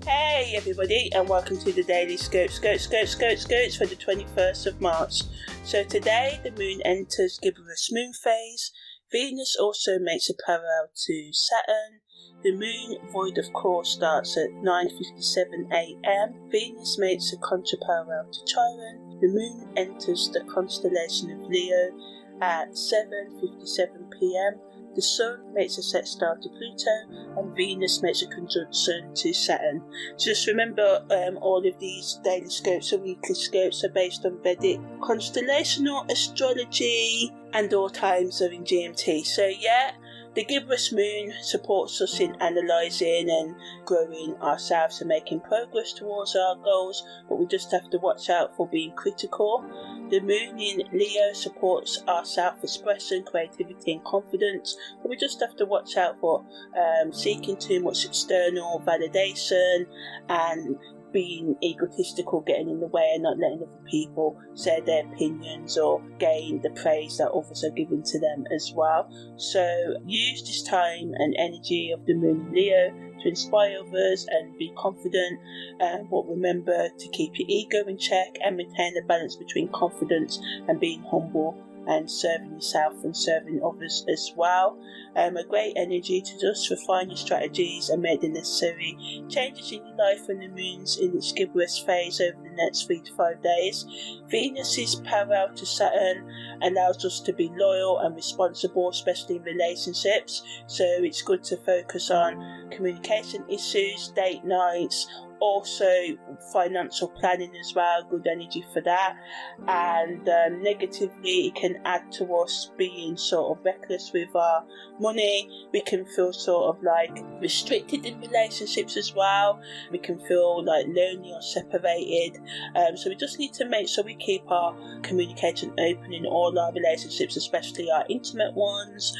Hey everybody, and welcome to the Daily Scope for the 21st of March. So today the moon enters Gibbous Moon phase. Venus also makes a parallel to Saturn. The moon void of course starts at 9:57 a.m. Venus makes a contra-parallel to Chiron. The moon enters the constellation of Leo at 7:57 p.m. The Sun makes a sextile to Pluto, and Venus makes a conjunction to Saturn. So just remember, all of these daily scopes or weekly scopes are based on Vedic constellational astrology, and all times are in GMT. So yeah, the Gibbous Moon supports us in analysing and growing ourselves and making progress towards our goals, but we just have to watch out for being critical. The moon in Leo supports our self-expression, creativity and confidence, but we just have to watch out for seeking too much external validation and being egotistical, getting in the way and not letting other people say their opinions or gain the praise that others are giving to them as well. So use this time and energy of the moon in Leo to inspire others and be confident, but remember to keep your ego in check and maintain a balance between confidence and being humble and serving yourself and serving others as well. A great energy to just refine your strategies and make the necessary changes in your life when the moon's in its Gibbous phase over the next 3 to 5 days. Venus's parallel to Saturn allows us to be loyal and responsible, especially in relationships, so it's good to focus on communication issues, date nights, also financial planning as well, good energy for that. And negatively, it can add to us being sort of reckless with our money. We can feel sort of like restricted in relationships as well. We can feel like lonely or separated, so we just need to make sure we keep our communication open in all our relationships, especially our intimate ones.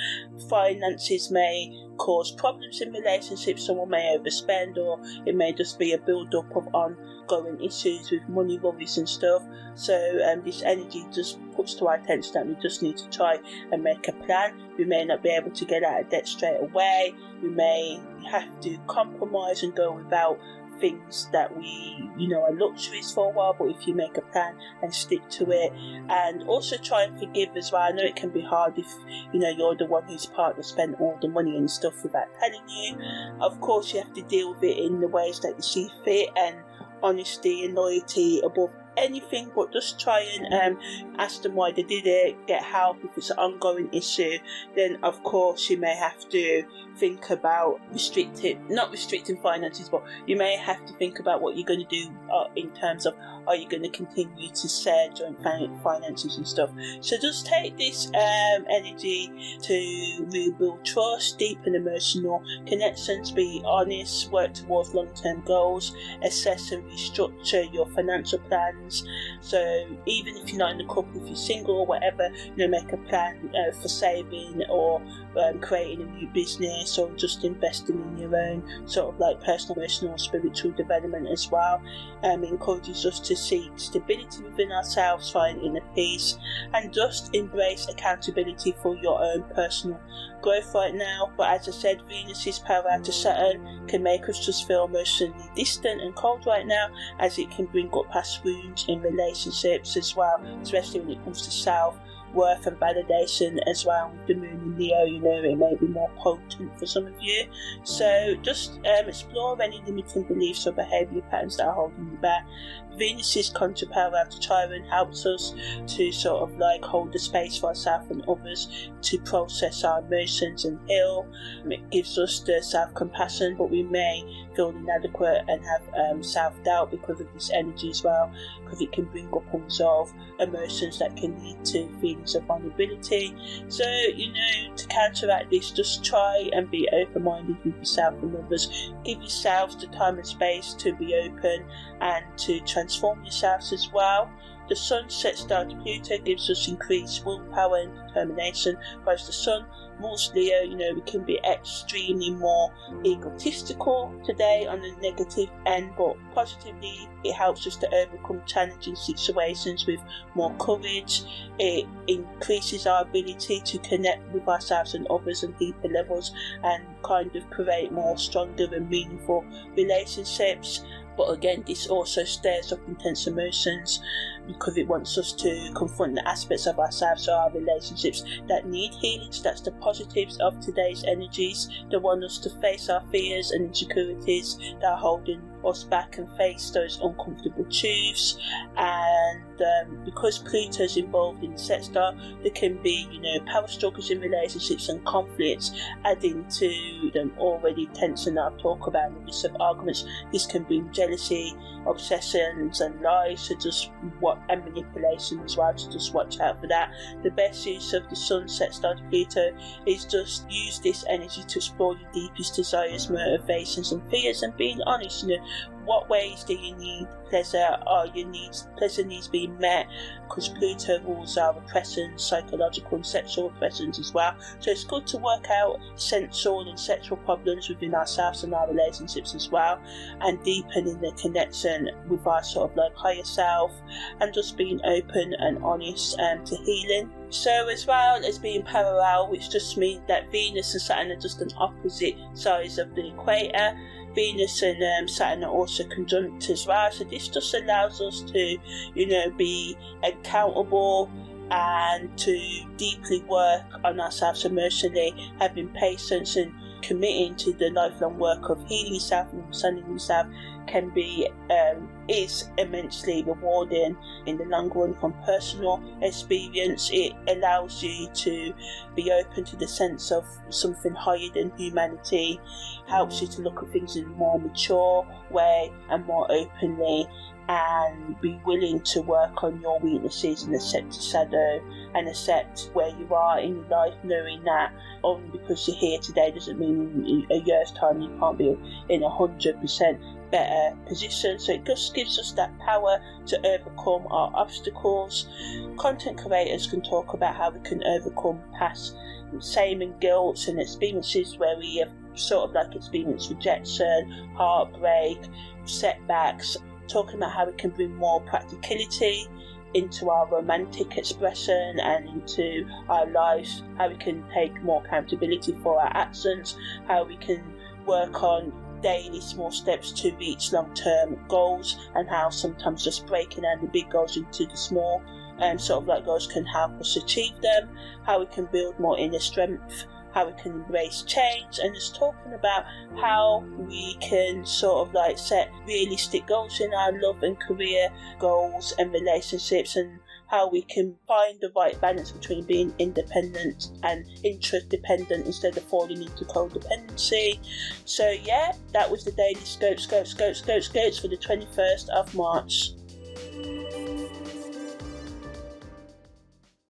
Finances may cause problems in relationships. Someone may overspend, or it may just be a build-up of ongoing issues with money worries and stuff. So this energy just puts to our attention that we just need to try and make a plan. We may not be able to get out of debt straight away. We may have to compromise and go without things that we are luxuries for a while, but if you make a plan and stick to it, and also try and forgive as well. I know it can be hard if you're the one whose partner spent all the money and stuff without telling you. Of course you have to deal with it in the ways that you see fit, and honesty and loyalty above anything, but just try and ask them why they did it, get help. If it's an ongoing issue, then of course you may have to think about not restricting finances, but you may have to think about what you're going to do in terms of, are you going to continue to share joint finances and stuff. So just take this energy to rebuild trust, deepen emotional connections, be honest, work towards long-term goals, assess and restructure your financial plans. So even if you're not in a couple, if you're single or whatever, make a plan for saving or creating a new business, or just investing in your own sort of like personal, emotional, spiritual development as well. It encourages us to seek stability within ourselves, find inner peace, and just embrace accountability for your own personal growth right now. But as I said, Venus's parallel to Saturn can make us just feel emotionally distant and cold right now, as it can bring up past wounds in relationships as well, especially when it comes to self-worth and validation as well. With the moon in Leo, it may be more potent for some of you. So just explore any limiting beliefs or behaviour patterns that are holding you back. Venus's contra-parallel to Chiron helps us to sort of like hold the space for ourselves and others to process our emotions and heal. It gives us the self-compassion, but we may feel inadequate and have self-doubt because of this energy as well, because it can bring up unresolved emotions that can lead to feelings of vulnerability. So to counteract this, just try and be open-minded with yourself and others. Give yourselves the time and space to be open and to transform yourselves as well. The Sun sextile to Pluto gives us increased willpower and determination, whereas the Sun rules Leo. We can be extremely more egotistical today on the negative end, but positively it helps us to overcome challenging situations with more courage. It increases our ability to connect with ourselves and others on deeper levels and kind of create more stronger and meaningful relationships. But again, this also stirs up intense emotions because it wants us to confront the aspects of ourselves or our relationships that need healing. So that's the positives of today's energies. They want us to face our fears and insecurities that are holding us back and face those uncomfortable truths. And because Pluto's involved in the sextile, there can be, power struggles in relationships and conflicts, adding to them already tense and I'll talk about the risk of arguments. This can bring jealousy, obsessions and lies, and manipulation as well, to just watch out for that. The best use of the Sun sextile to Pluto is just use this energy to explore your deepest desires, motivations and fears, and being honest. What ways do you need pleasure? Are your pleasure needs being met? Because Pluto rules our repressions, psychological and sexual repressions as well. So it's good to work out sensual and sexual problems within ourselves and our relationships as well, and deepening the connection with our higher self, and just being open and honest to healing. So as well as being parallel, which just means that Venus and Saturn are just on opposite sides of the equator. Venus and Saturn are also conjunct as well, so this just allows us to be accountable and to deeply work on ourselves emotionally, having patience and committing to the lifelong work of healing yourself and understanding yourself can be is immensely rewarding in the long run. From personal experience, it allows you to be open to the sense of something higher than humanity, helps you to look at things in a more mature way and more openly, and be willing to work on your weaknesses and accept the shadow and accept where you are in your life, knowing that only because you're here today doesn't mean in a year's time you can't be in 100% better position. So it just gives us that power to overcome our obstacles. Content creators can talk about how we can overcome past shame and guilt and experiences where we have experienced rejection, heartbreak, setbacks, talking about how we can bring more practicality into our romantic expression and into our lives, how we can take more accountability for our actions, how we can work on daily small steps to reach long-term goals, and how sometimes just breaking down the big goals into the small goals can help us achieve them, how we can build more inner strength, how we can embrace change, and just talking about how we can set realistic goals in our love and career goals and relationships, and how we can find the right balance between being independent and interdependent instead of falling into codependency. So yeah, that was the daily scope for the 21st of March.